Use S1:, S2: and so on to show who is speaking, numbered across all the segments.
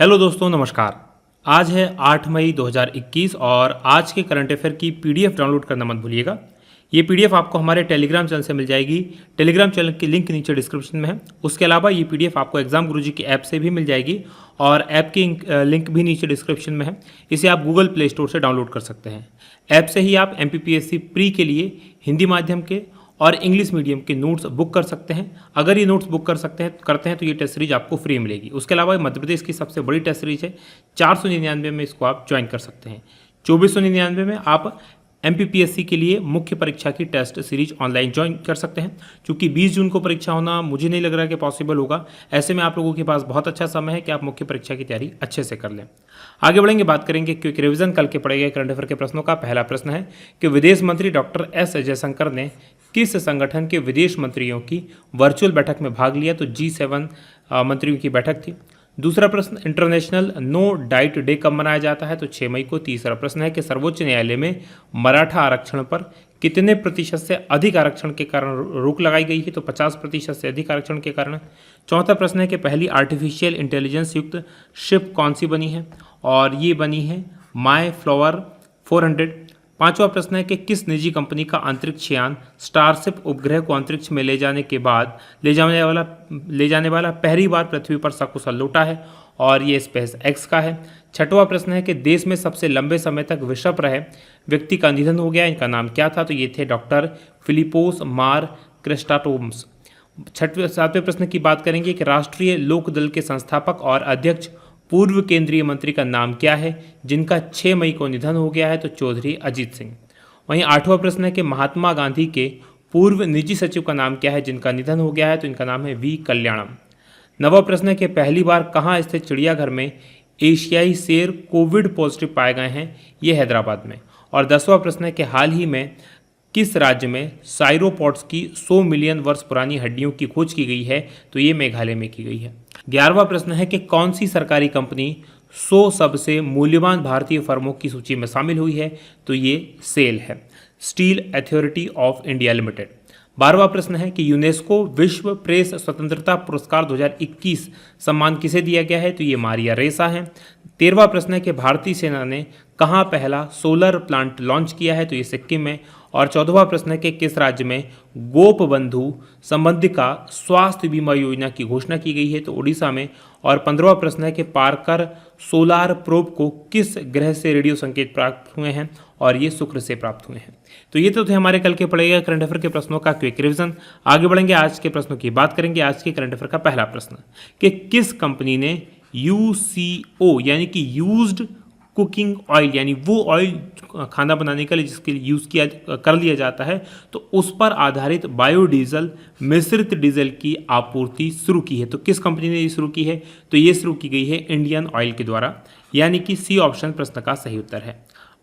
S1: Hello दोस्तों, नमस्कार। आज है 8 मई 2021 और आज के करंट अफेयर की पीडीएफ डाउनलोड करना मत भूलिएगा। ये पीडीएफ आपको हमारे टेलीग्राम चैनल से मिल जाएगी। टेलीग्राम चैनल की लिंक नीचे डिस्क्रिप्शन में है। उसके अलावा ये पीडीएफ आपको एग्जाम गुरुजी की ऐप से भी मिल जाएगी और ऐप की लिंक भी नीचे डिस्क्रिप्शन में है। इसे आप गूगल प्ले स्टोर से डाउनलोड कर सकते हैं। ऐप से ही आप एमपीपीएससी प्री के लिए हिंदी माध्यम के और इंग्लिश मीडियम के नोट्स बुक कर सकते हैं। अगर ये नोट्स बुक करते हैं तो ये टेस्ट सीरीज आपको फ्री मिलेगी। उसके अलावा मध्य प्रदेश की सबसे बड़ी टेस्ट सीरीज है। 499 में इसको आप ज्वाइन कर सकते हैं। 2499 में आप एमपीपीएससी के लिए मुख्य परीक्षा की टेस्ट सीरीज ऑनलाइन ज्वाइन कर सकते हैं। क्योंकि 20 जून को परीक्षा होना मुझे नहीं लग रहा कि पॉसिबल होगा। ऐसे में आप लोगों के पास बहुत अच्छा समय है कि आप मुख्य परीक्षा की तैयारी अच्छे से कर लें। आगे बढ़ेंगे, बात करेंगे क्विक रिवीजन कल के पढ़े गए करंट अफेयर के प्रश्नों का। पहला प्रश्न है कि विदेश मंत्री डॉक्टर एस जयशंकर ने किस संगठन के विदेश मंत्रियों की वर्चुअल बैठक में भाग लिया? तो G7 मंत्रियों की बैठक थी। दूसरा प्रश्न, इंटरनेशनल नो डाइट डे कब मनाया जाता है? तो 6 मई को। तीसरा प्रश्न है कि सर्वोच्च न्यायालय में मराठा आरक्षण पर कितने प्रतिशत से अधिक आरक्षण के कारण रोक लगाई गई है? तो 50% से अधिक आरक्षण के कारण। चौथा प्रश्न है कि पहली आर्टिफिशियल इंटेलिजेंस युक्त शिप कौन सी बनी है? और ये बनी है माई फ्लावर 400। पांचवा प्रश्न है कि किस निजी कंपनी का अंतरिक्ष यान स्टारशिप उपग्रह को अंतरिक्ष में ले जाने वाला पहली बार पृथ्वी पर सकुशल लौटा है? और ये स्पेस एक्स का है। छठवां प्रश्न है कि देश में सबसे लंबे समय तक विषम रहे व्यक्ति का निधन हो गया, इनका नाम क्या था? तो ये थे डॉक्टर फिलिपोस मार क्रिस्टाटोम्स। सातवें प्रश्न की बात करेंगे कि राष्ट्रीय लोकदल के संस्थापक और अध्यक्ष पूर्व केंद्रीय मंत्री का नाम क्या है जिनका 6 मई को निधन हो गया है? तो चौधरी अजीत सिंह। वहीं आठवां प्रश्न है कि महात्मा गांधी के पूर्व निजी सचिव का नाम क्या है जिनका निधन हो गया है? तो इनका नाम है वी कल्याणम। नवा प्रश्न है कि पहली बार कहाँ स्थित चिड़ियाघर में एशियाई शेर कोविड पॉजिटिव पाए गए हैं? ये हैदराबाद में। और 10वां प्रश्न है कि हाल ही में किस राज्य में साइरोपॉड्स की 100 मिलियन वर्ष पुरानी हड्डियों की खोज की गई है? तो ये मेघालय में की गई है। 11वां प्रश्न है कि कौन सी सरकारी कंपनी 100 सबसे मूल्यवान भारतीय फर्मों की सूची में शामिल हुई है? तो ये सेल है, steel authority of India limited. 12वां प्रश्न है कि यूनेस्को विश्व प्रेस स्वतंत्रता पुरस्कार 2021 सम्मान किसे दिया गया है? तो ये मारिया रेसा है। 13वां प्रश्न है कि भारतीय सेना ने कहाँ पहला सोलर प्लांट लॉन्च किया है? तो ये सिक्किम में। और 14वां प्रश्न है कि किस राज्य में गोपबंधु संबंधिका स्वास्थ्य बीमा योजना की घोषणा की गई है? तो उड़ीसा में। और 15वां प्रश्न है कि पार्कर सोलार प्रोब को किस ग्रह से रेडियो संकेत प्राप्त हुए हैं? और ये शुक्र से प्राप्त हुए हैं। तो ये तो थे हमारे कल के पढ़े गए करंट अफेयर के प्रश्नों का क्विक रिवीजन। आगे बढ़ेंगे, आज के प्रश्नों की बात करेंगे। आज के करंट अफेयर का पहला प्रश्न कि किस कंपनी ने यूसीओ यानी कि यूज्ड कुकिंग ऑयल, यानी वो ऑयल खाना बनाने के लिए जिसके लिए यूज़ कर लिया जाता है, तो उस पर आधारित बायोडीजल मिश्रित डीजल की आपूर्ति शुरू की है? तो किस कंपनी ने ये शुरू की है? तो ये शुरू की गई है इंडियन ऑयल के द्वारा, यानी कि सी ऑप्शन प्रश्न का सही उत्तर है।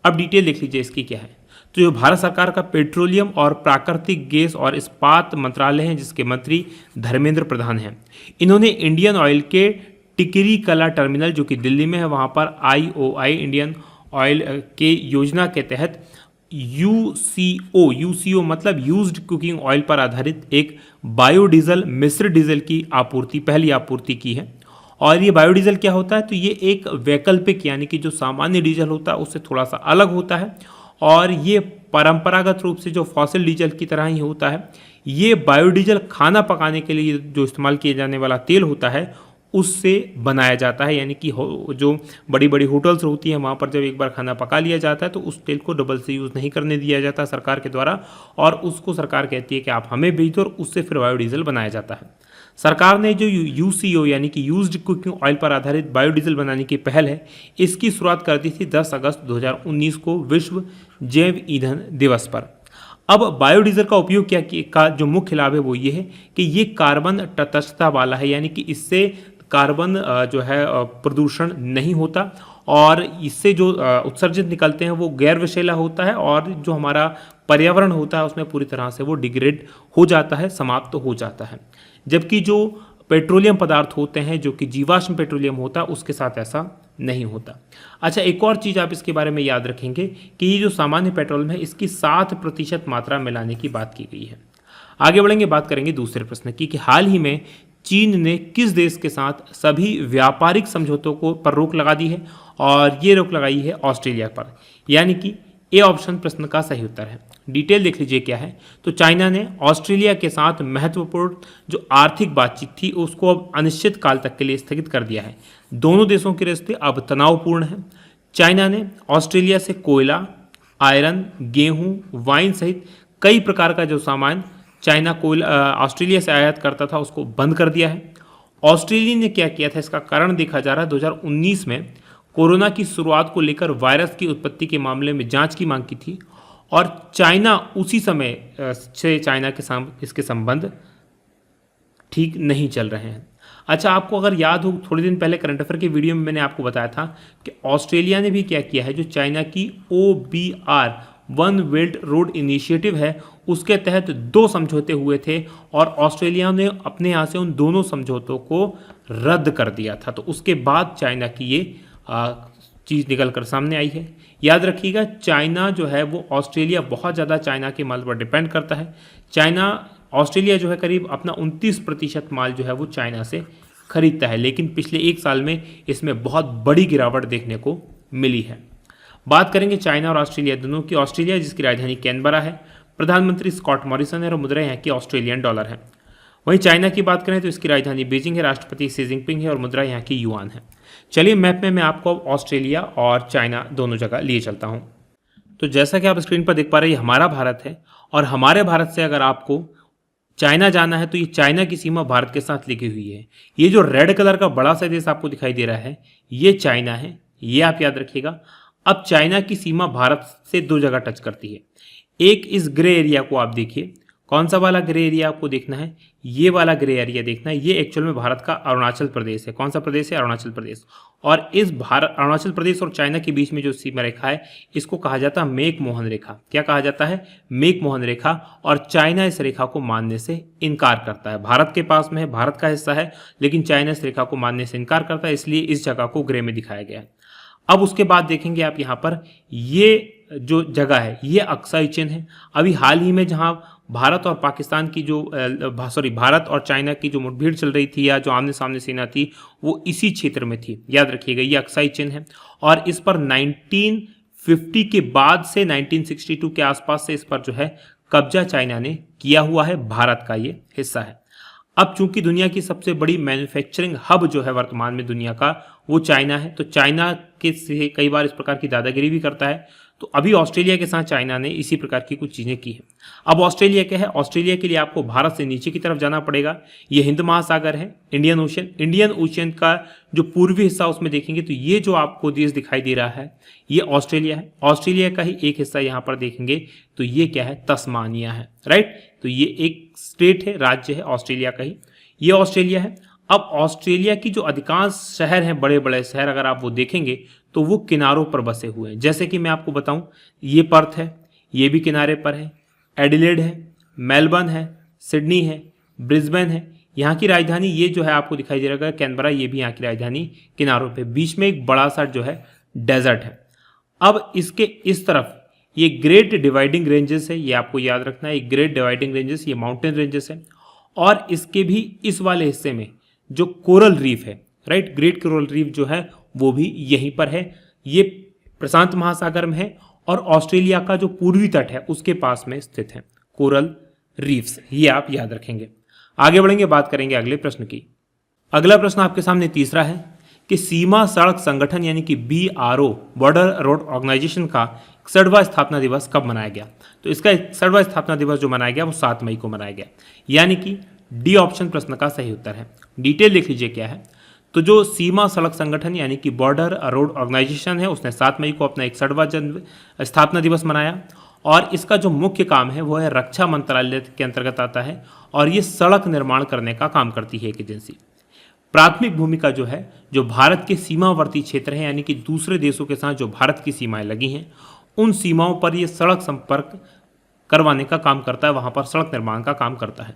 S1: अब डिटेल देख लीजिए इसकी क्या है। तो जो भारत सरकार का पेट्रोलियम और प्राकृतिक गैस और इस्पात मंत्रालय है, जिसके मंत्री धर्मेंद्र प्रधान हैं, इन्होंने इंडियन ऑयल के टिकरी कला टर्मिनल जो कि दिल्ली में है, वहाँ पर IOI इंडियन ऑयल के योजना के तहत यूसीओ मतलब यूज्ड कुकिंग ऑयल पर आधारित एक बायोडीजल मिश्र डीजल की पहली आपूर्ति की है। और ये बायोडीजल क्या होता है? तो ये एक वैकल्पिक यानी कि जो सामान्य डीजल होता है उससे थोड़ा सा अलग होता है और ये परंपरागत रूप से जो फॉसिल डीजल की तरह ही होता है। ये बायोडीजल खाना पकाने के लिए जो इस्तेमाल किया जाने वाला तेल होता है उससे बनाया जाता है, यानी कि जो बड़ी बड़ी होटल्स होती हैं वहाँ पर जब एक बार खाना पका लिया जाता है तो उस तेल को डबल से यूज़ नहीं करने दिया जाता सरकार के द्वारा, और उसको सरकार कहती है कि आप हमें भेज दो और उससे फिर बायोडीजल बनाया जाता है। सरकार ने जो यूसीओ यानी कि यूज्ड कुकिंग ऑयल पर आधारित बायोडीजल बनाने की पहल है, इसकी शुरुआत कर दी थी 10 अगस्त 2019 को विश्व जैव ईंधन दिवस पर। अब बायोडीजल का उपयोग का जो मुख्य लाभ है वो ये है कि ये कार्बन तटस्थता वाला है, यानी कि इससे कार्बन जो है प्रदूषण नहीं होता और इससे जो उत्सर्जित निकलते हैं वो गैर विषैला होता है और जो हमारा पर्यावरण होता है उसमें पूरी तरह से वो डिग्रेड हो जाता है, समाप्त हो जाता है। जबकि जो पेट्रोलियम पदार्थ होते हैं जो कि जीवाश्म पेट्रोलियम होता है उसके साथ ऐसा नहीं होता। अच्छा, एक और चीज़ आप इसके बारे में याद रखेंगे कि ये जो सामान्य पेट्रोलियम है इसकी 7% मात्रा मिलाने की बात की गई है। आगे बढ़ेंगे, बात करेंगे दूसरे प्रश्न की कि हाल ही में चीन ने किस देश के साथ सभी व्यापारिक समझौतों को पर रोक लगा दी है, और ये रोक लगाई है ऑस्ट्रेलिया पर, यानी कि ए ऑप्शन प्रश्न का सही उत्तर है। डिटेल देख लीजिए क्या है। तो चाइना ने ऑस्ट्रेलिया के साथ महत्वपूर्ण जो आर्थिक बातचीत थी उसको अब अनिश्चित काल तक के लिए स्थगित कर दिया है। दोनों देशों के रिश्ते अब तनावपूर्ण हैं। चाइना ने ऑस्ट्रेलिया से कोयला, आयरन, गेहूं, वाइन सहित कई प्रकार का जो सामान चाइना ऑस्ट्रेलिया से आयात करता था उसको बंद कर दिया है। ऑस्ट्रेलिया ने क्या किया था, इसका कारण देखा जा रहा है 2019 में कोरोना की शुरुआत को लेकर वायरस की उत्पत्ति के मामले में जांच की मांग की थी, और चाइना उसी समय से चाइना के साथ इसके संबंध ठीक नहीं चल रहे हैं। अच्छा, आपको अगर याद हो थोड़े दिन पहले करंट अफेयर की वीडियो में मैंने आपको बताया था कि ऑस्ट्रेलिया ने भी क्या किया है, जो चाइना की OBR one belt road initiative है उसके तहत 2 समझौते हुए थे, और ऑस्ट्रेलिया ने अपने यहाँ से उन दोनों समझौतों को रद्द कर दिया था। तो उसके बाद चाइना की ये चीज़ निकल कर सामने आई है। याद रखिएगा, चाइना जो है वो ऑस्ट्रेलिया बहुत ज़्यादा चाइना के माल पर डिपेंड करता है। ऑस्ट्रेलिया जो है करीब अपना 29% माल जो है वो चाइना से खरीदता है, लेकिन पिछले 1 साल में इसमें बहुत बड़ी गिरावट देखने को मिली है। बात करेंगे चाइना और ऑस्ट्रेलिया दोनों की। ऑस्ट्रेलिया जिसकी राजधानी कैनबरा है, प्रधानमंत्री स्कॉट मॉरिसन है और मुद्रा यहाँ की ऑस्ट्रेलियन डॉलर है। वहीं चाइना की बात करें तो इसकी राजधानी बीजिंग है, राष्ट्रपति शी जिनपिंग है और मुद्रा यहाँ की युआन है। चलिए मैप में मैं आपको ऑस्ट्रेलिया और चाइना दोनों जगह लिए चलता हूँ। तो जैसा कि आप स्क्रीन पर देख पा रहे हैं, हमारा भारत है, और हमारे भारत से अगर आपको चाइना जाना है तो ये चाइना की सीमा भारत के साथ लिखी हुई है। ये जो रेड कलर का बड़ा सा देश आपको दिखाई दे रहा है ये चाइना है, ये आप याद रखिएगा। अब चाइना की सीमा भारत से 2 जगह टच करती है। एक इस ग्रे एरिया को आप देखिए, कौन सा वाला ग्रे एरिया आपको देखना है, ये वाला ग्रे एरिया देखना है। ये एक्चुअल में भारत का अरुणाचल प्रदेश है। कौन सा प्रदेश है? अरुणाचल प्रदेश। और इस अरुणाचल प्रदेश और चाइना के बीच में जो सीमा रेखा है इसको कहा जाता है मेक मोहन रेखा। क्या कहा जाता है? मेक मोहन रेखा। और चाइना इस रेखा को मानने से इनकार करता है। भारत के पास में है, भारत का हिस्सा है, लेकिन चाइना इस रेखा को मानने से इनकार करता है, इसलिए इस जगह को ग्रे में दिखाया गया है। अब उसके बाद देखेंगे आप यहाँ पर ये जो जगह है ये अक्साई चीन है। अभी हाल ही में जहाँ भारत और पाकिस्तान की भारत और चाइना की जो मुठभेड़ चल रही थी या जो आमने सामने सेना थी वो इसी क्षेत्र में थी। याद रखिएगा ये अक्साई चीन है, और इस पर 1950 के बाद से 1962 के आसपास से इस पर जो है कब्जा चाइना ने किया हुआ है, भारत का ये हिस्सा है। अब चूंकि दुनिया की सबसे बड़ी मैन्युफैक्चरिंग हब जो है वर्तमान में दुनिया का वो चाइना है, तो चाइना के से कई बार इस प्रकार की दादागिरी भी करता है। तो अभी ऑस्ट्रेलिया के साथ चाइना ने इसी प्रकार की कुछ चीज़ें की हैं। अब ऑस्ट्रेलिया क्या है? ऑस्ट्रेलिया के लिए आपको भारत से नीचे की तरफ जाना पड़ेगा। ये हिंद महासागर है, इंडियन ओशियन का जो पूर्वी हिस्सा उसमें देखेंगे तो ये जो आपको देश दिखाई दे रहा है ये ऑस्ट्रेलिया है। ऑस्ट्रेलिया का ही एक हिस्सा यहाँ पर देखेंगे तो ये क्या है? तस्मानिया है, राइट। तो ये एक स्टेट है, राज्य है ऑस्ट्रेलिया का ही, ये ऑस्ट्रेलिया है। अब ऑस्ट्रेलिया की जो अधिकांश शहर हैं, बड़े बड़े शहर अगर आप वो देखेंगे तो वो किनारों पर बसे हुए हैं। जैसे कि मैं आपको बताऊं, ये पर्थ है, ये भी किनारे पर है, एडिलेड है, मेलबर्न है, सिडनी है, ब्रिस्बेन है। यहाँ की राजधानी ये जो है आपको दिखाई दे रहा है कैनबरा, ये भी यहाँ की राजधानी किनारों पे, बीच में एक बड़ा सा जो है डेजर्ट है। अब इसके इस तरफ ये ग्रेट डिवाइडिंग रेंजेस है, ये आपको याद रखना है, ग्रेट डिवाइडिंग रेंजेस ये माउंटेन रेंजेस है। और इसके भी इस वाले हिस्से में जो कोरल रीफ है, राइट, ग्रेट कोरल रीफ जो है वो भी यहीं पर है। ये प्रशांत महासागर में है और ऑस्ट्रेलिया का जो पूर्वी तट है उसके पास में स्थित है कोरल रीफ्स, ये आप याद रखेंगे। आगे बढ़ेंगे, बात करेंगे अगले प्रश्न की। अगला प्रश्न आपके सामने तीसरा है कि सीमा सड़क संगठन यानी कि BRO बॉर्डर रोड ऑर्गेनाइजेशन का 61वां स्थापना दिवस कब मनाया गया? तो इसका 61वां स्थापना दिवस जो मनाया गया वो 7 मई को मनाया गया, यानी कि डी ऑप्शन प्रश्न का सही उत्तर है। डिटेल लिख लीजिए क्या है। तो जो सीमा सड़क संगठन यानी कि बॉर्डर रोड ऑर्गेनाइजेशन है उसने 7 मई को अपना 61वां स्थापना दिवस मनाया, और इसका जो मुख्य काम है वो है रक्षा मंत्रालय के अंतर्गत आता है, और ये सड़क निर्माण करने का काम करती है एक एजेंसी। प्राथमिक भूमिका जो है जो भारत के सीमावर्ती क्षेत्र है यानी कि दूसरे देशों के साथ जो भारत की सीमाएं लगी हैं उन सीमाओं पर ये सड़क संपर्क करवाने का काम करता है, वहाँ पर सड़क निर्माण का काम करता है।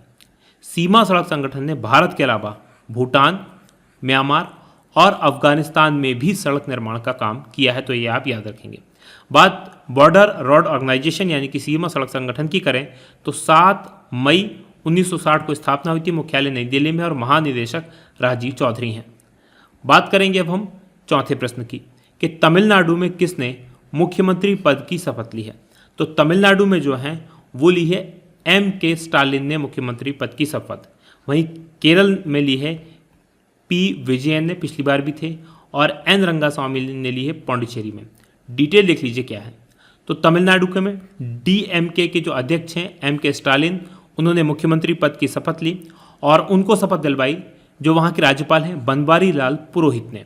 S1: सीमा सड़क संगठन ने भारत के अलावा भूटान, म्यांमार और अफगानिस्तान में भी सड़क निर्माण का काम किया है, तो ये आप याद रखेंगे। बात बॉर्डर रोड ऑर्गेनाइजेशन यानी कि सीमा सड़क संगठन की करें तो 7 मई 1960 को स्थापना हुई थी। मुख्यालय नई दिल्ली में और महानिदेशक राजीव चौधरी हैं। बात करेंगे अब हम चौथे प्रश्न की कि तमिलनाडु में किसने मुख्यमंत्री पद की शपथ ली है। तो तमिलनाडु में जो है वो ली है M.K. स्टालिन ने मुख्यमंत्री पद की शपथ। वहीं केरल में ली है P. विजयन ने, पिछली बार भी थे, और N. रंगास्वामी ने ली है पौंडीचेरी में। डिटेल देख लीजिए क्या है। तो तमिलनाडु के में DMK के जो अध्यक्ष हैं M.K. स्टालिन, उन्होंने मुख्यमंत्री पद की शपथ ली और उनको शपथ दिलवाई जो वहाँ के राज्यपाल हैं बनवारी लाल पुरोहित ने,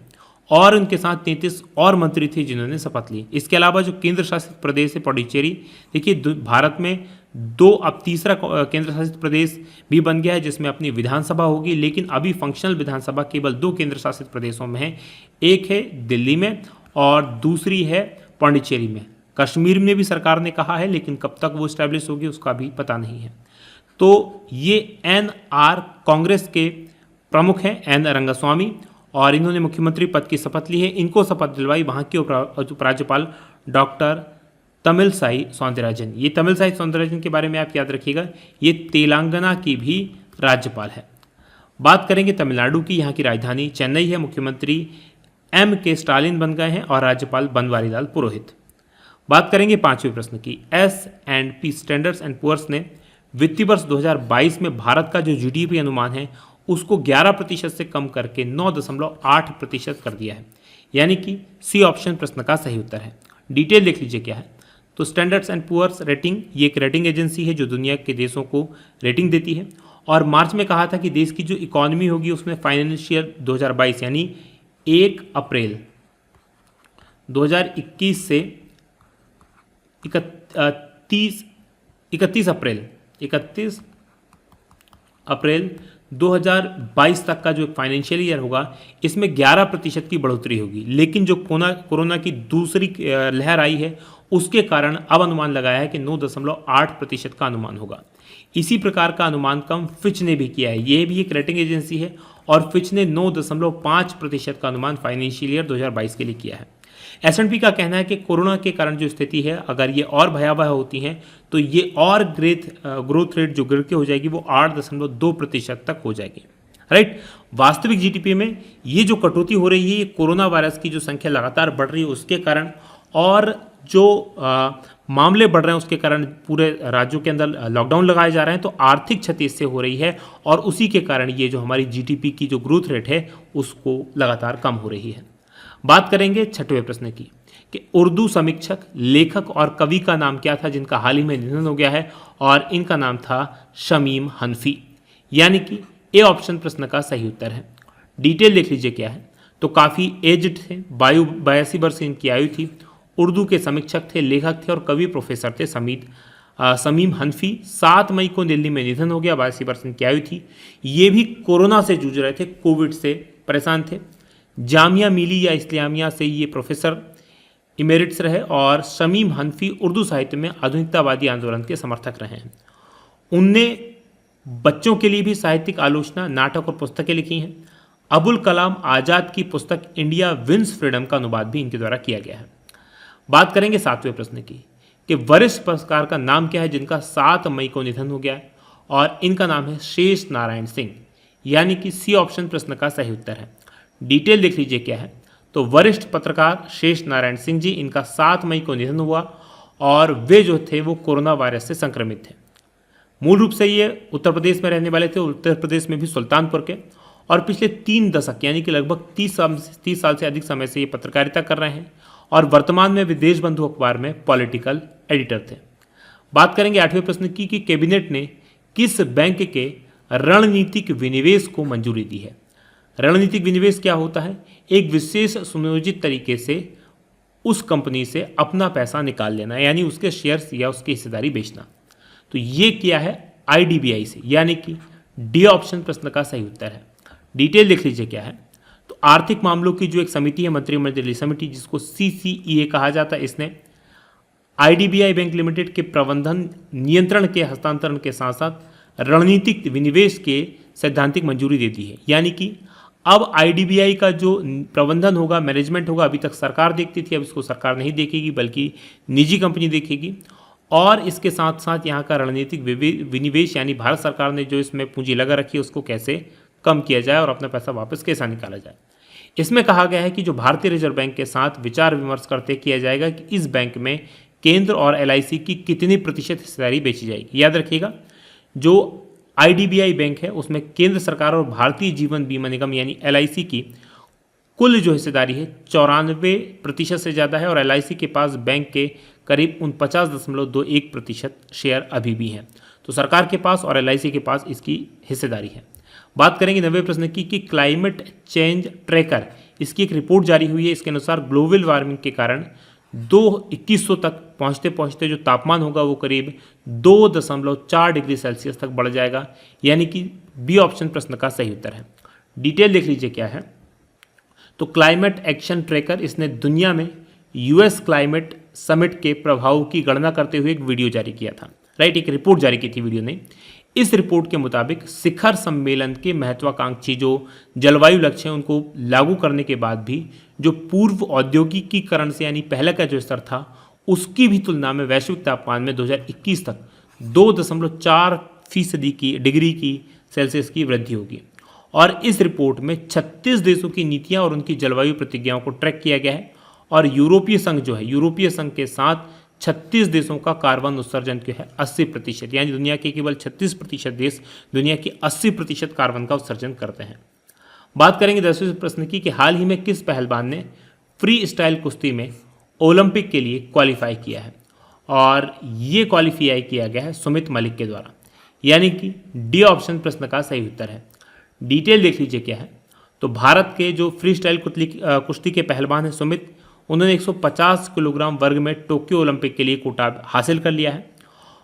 S1: और उनके साथ 33 और मंत्री थे जिन्होंने शपथ ली। इसके अलावा जो केंद्र शासित प्रदेश है पौंडीचेरी, देखिए भारत में अब तीसरा केंद्र शासित प्रदेश भी बन गया है जिसमें अपनी विधानसभा होगी, लेकिन अभी फंक्शनल विधानसभा केवल 2 केंद्र शासित प्रदेशों में है, एक है दिल्ली में और दूसरी है पौंडीचेरी में। कश्मीर में भी सरकार ने कहा है, लेकिन कब तक वो स्टैब्लिश होगी उसका भी पता नहीं है। तो ये NR कांग्रेस के प्रमुख हैं N. रंगास्वामी, और इन्होंने मुख्यमंत्री पद की शपथ ली है। इनको शपथ दिलवाई वहाँ के उपराज्यपाल डॉक्टर तमिलसाई सौंदरराजन। ये तमिलसाई सौंदरराजन के बारे में आप याद रखिएगा, ये तेलंगाना की भी राज्यपाल है। बात करेंगे तमिलनाडु की, यहाँ की राजधानी चेन्नई है। मुख्यमंत्री M.K. स्टालिन बन गए हैं और राज्यपाल बनवारी लाल पुरोहित। बात करेंगे पांचवें प्रश्न की। S&P स्टैंडर्ड्स एंड पुअर्स ने वित्तीय वर्ष 2022 में भारत का जो GDP अनुमान है उसको 11% से कम करके 9.8% कर दिया है, यानी कि C ऑप्शन प्रश्न का सही उत्तर है। डिटेल देख लीजिए क्या है। तो स्टैंडर्ड्स एंड पुअर्स रेटिंग, ये एक रेटिंग एजेंसी है जो दुनिया के देशों को रेटिंग देती है, और मार्च में कहा था कि देश की जो इकॉनमी होगी उसमें फाइनेंशियल 2022 यानी 1 अप्रैल 2021 से 31 अप्रैल 2022 तक का जो फाइनेंशियल ईयर होगा इसमें 11% की बढ़ोतरी होगी। लेकिन जो कोरोना की दूसरी लहर आई है उसके कारण अब अनुमान लगाया है कि 9.8% का अनुमान होगा। इसी प्रकार का अनुमान कम फिच ने भी किया है। ये भी एक रेटिंग एजेंसी है और फिच ने 9.5% का अनुमान फाइनेंशियल ईयर 2022 के लिए किया है। S&P का कहना है कि कोरोना के कारण जो स्थिति है अगर ये और भयावह होती हैं तो ये और ग्रोथ रेट जो गिर के हो जाएगी वो 8.2% तक हो जाएगी। राइट, वास्तविक GDP में ये जो कटौती हो रही है ये कोरोना वायरस की जो संख्या लगातार बढ़ रही है उसके कारण, और जो मामले बढ़ रहे हैं उसके कारण पूरे राज्यों के अंदर लॉकडाउन लगाए जा रहे हैं, तो आर्थिक क्षति इससे हो रही है और उसी के कारण ये जो हमारी GDP की जो ग्रोथ रेट है उसको लगातार कम हो रही है। बात करेंगे छठवें प्रश्न की कि उर्दू समीक्षक, लेखक और कवि का नाम क्या था जिनका हाल ही में निधन हो गया है, और इनका नाम था शमीम हनफी, यानी कि ए ऑप्शन प्रश्न का सही उत्तर है। डिटेल देख लीजिए क्या है। तो काफ़ी एज्ड थे, 82 वर्ष इनकी आयु थी, उर्दू के समीक्षक थे, लेखक थे और कवि प्रोफेसर थे। शमीम हनफी 7 मई को दिल्ली में निधन हो गया, 82 वर्ष इनकी आयु थी। ये भी कोरोना से जूझ रहे थे, कोविड से परेशान थे। जामिया मिलिया इस्लामिया से ये प्रोफेसर इमेरिट्स रहे, और शमीम हनफी उर्दू साहित्य में आधुनिकतावादी आंदोलन के समर्थक रहे हैं। उनने बच्चों के लिए भी साहित्यिक आलोचना, नाटक और पुस्तकें लिखी हैं। अबुल कलाम आज़ाद की पुस्तक इंडिया विंस फ्रीडम का अनुवाद भी इनके द्वारा किया गया है। बात करेंगे 7वें प्रश्न की कि वरिष्ठ पत्रकार का नाम क्या है जिनका 7 मई को निधन हो गया है, और इनका नाम है शेष नारायण सिंह, यानी कि C ऑप्शन प्रश्न का सही उत्तर है। डिटेल देख लीजिए क्या है। तो वरिष्ठ पत्रकार शेष नारायण सिंह जी, इनका 7 मई को निधन हुआ और वे जो थे वो कोरोना वायरस से संक्रमित थे। मूल रूप से ये उत्तर प्रदेश में रहने वाले थे, उत्तर प्रदेश में भी सुल्तानपुर के, और पिछले 3 दशक यानी कि लगभग 30 साल से अधिक समय से ये पत्रकारिता कर रहे हैं, और वर्तमान में विदेश बंधु अखबार में पॉलिटिकल एडिटर थे। बात करेंगे 8वें प्रश्न की कि कैबिनेट ने किस बैंक के रणनीतिक विनिवेश को मंजूरी दी है। रणनीतिक विनिवेश क्या होता है? एक विशेष सुनियोजित तरीके से उस कंपनी से अपना पैसा निकाल लेना, यानी उसके शेयर्स या उसकी हिस्सेदारी बेचना। तो ये किया है IDBI से, यानी कि डी ऑप्शन प्रश्न का सही उत्तर है। डिटेल देख लीजिए क्या है। तो आर्थिक मामलों की जो एक समिति है, मंत्रिमंडलीय समिति, जिसको CCEA कहा जाता है, इसने IDBI बैंक लिमिटेड के प्रबंधन नियंत्रण के हस्तांतरण के साथ साथ रणनीतिक विनिवेश के सैद्धांतिक मंजूरी दे दी है। यानी कि अब IDBI का जो प्रबंधन होगा, मैनेजमेंट होगा, अभी तक सरकार देखती थी, अब इसको सरकार नहीं देखेगी बल्कि निजी कंपनी देखेगी, और इसके साथ साथ यहाँ का रणनीतिक विनिवेश यानी भारत सरकार ने जो इसमें पूंजी लगा रखी है उसको कैसे कम किया जाए और अपना पैसा वापस कैसे निकाला जाए। इसमें कहा गया है कि जो भारतीय रिजर्व बैंक के साथ विचार विमर्श करते किया जाएगा कि इस बैंक में केंद्र और LIC की कितनी प्रतिशत हिस्सेदारी बेची जाएगी। याद रखिएगा, जो IDBI बैंक है उसमें केंद्र सरकार और भारतीय जीवन बीमा निगम यानी LIC की कुल जो हिस्सेदारी है 94% से ज़्यादा है और LIC के पास बैंक के करीब 49.21% शेयर अभी भी हैं। तो सरकार के पास और LIC के पास इसकी हिस्सेदारी है। बात करेंगे 90वें प्रश्न की कि क्लाइमेट चेंज ट्रैकर, इसकी एक रिपोर्ट जारी हुई है। इसके अनुसार ग्लोबल वार्मिंग के कारण 2100 तक पहुँचते पहुँचते जो तापमान होगा वो करीब 2.4 डिग्री सेल्सियस तक बढ़ जाएगा, यानी कि बी ऑप्शन प्रश्न का सही उत्तर है। डिटेल देख लीजिए क्या है। तो क्लाइमेट एक्शन ट्रैकर इसने दुनिया में US क्लाइमेट समिट के प्रभाव की गणना करते हुए एक वीडियो जारी किया था, राइट, एक रिपोर्ट जारी की थी, वीडियो ने। इस रिपोर्ट के मुताबिक शिखर सम्मेलन के महत्वाकांक्षी जो जलवायु लक्ष्य हैं उनको लागू करने के बाद भी जो पूर्व औद्योगिकीकरण से यानी पहले का जो स्तर था उसकी भी तुलना में वैश्विक तापमान में 2021 तक 2.4% की डिग्री की सेल्सियस की वृद्धि होगी। और इस रिपोर्ट में 36 देशों की नीतियां और उनकी जलवायु प्रतिज्ञाओं को ट्रैक किया गया है और यूरोपीय संघ जो है, यूरोपीय संघ के साथ 36 देशों का कार्बन उत्सर्जन जो है 80%, यानी दुनिया के केवल 36% देश दुनिया की 80% कार्बन का उत्सर्जन करते हैं। बात करेंगे 10वें प्रश्न की कि हाल ही में किस पहलवान ने फ्री स्टाइल कुश्ती में ओलंपिक के लिए क्वालिफाई किया है, और ये क्वालिफाई किया गया है सुमित मलिक के द्वारा, यानी कि डी ऑप्शन प्रश्न का सही उत्तर है। डिटेल देख लीजिए क्या है। तो भारत के जो फ्री स्टाइल कुश्ती के पहलवान हैं सुमित, उन्होंने 150 किलोग्राम वर्ग में टोक्यो ओलंपिक के लिए कोटा हासिल कर लिया है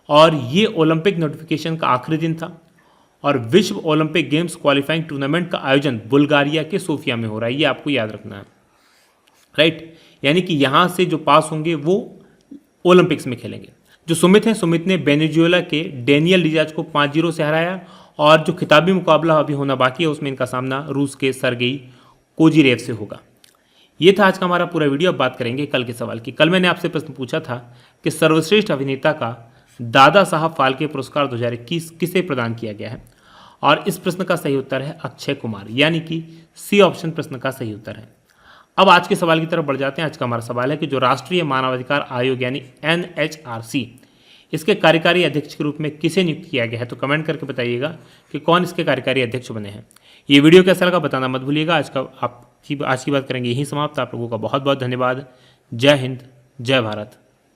S1: और ये ओलंपिक नोटिफिकेशन का आखिरी दिन था और विश्व ओलंपिक गेम्स क्वालिफाइंग टूर्नामेंट का आयोजन बुल्गारिया के सोफिया में हो रहा है, ये आपको याद रखना है, राइट। यानी कि यहाँ से जो पास होंगे वो ओलंपिक्स में खेलेंगे। जो सुमित हैं, सुमित ने वेनेजुएला के डेनियल डिजाज को 5-0 से हराया और जो खिताबी मुकाबला अभी होना बाकी है उसमें इनका सामना रूस के सर्गेई कोजिरेव से होगा। ये था आज का हमारा पूरा वीडियो। अब बात करेंगे कल के सवाल की। कल मैंने आपसे प्रश्न पूछा था कि सर्वश्रेष्ठ अभिनेता का दादा साहब फाल्के पुरस्कार 2021 किसे प्रदान किया गया है, और इस प्रश्न का सही उत्तर है अक्षय कुमार, यानी कि सी ऑप्शन प्रश्न का सही उत्तर है। अब आज के सवाल की तरफ बढ़ जाते हैं। आज का हमारा सवाल है कि जो राष्ट्रीय मानवाधिकार आयोग यानी NHRC, इसके कार्यकारी अध्यक्ष के रूप में किसे नियुक्त किया गया है, तो कमेंट करके बताइएगा कि कौन इसके कार्यकारी अध्यक्ष बने हैं। ये वीडियो कैसा लगा बताना मत भूलिएगा। आज की बात करेंगे यहीं समाप्त। आप लोगों का बहुत बहुत धन्यवाद। जय हिंद, जय भारत।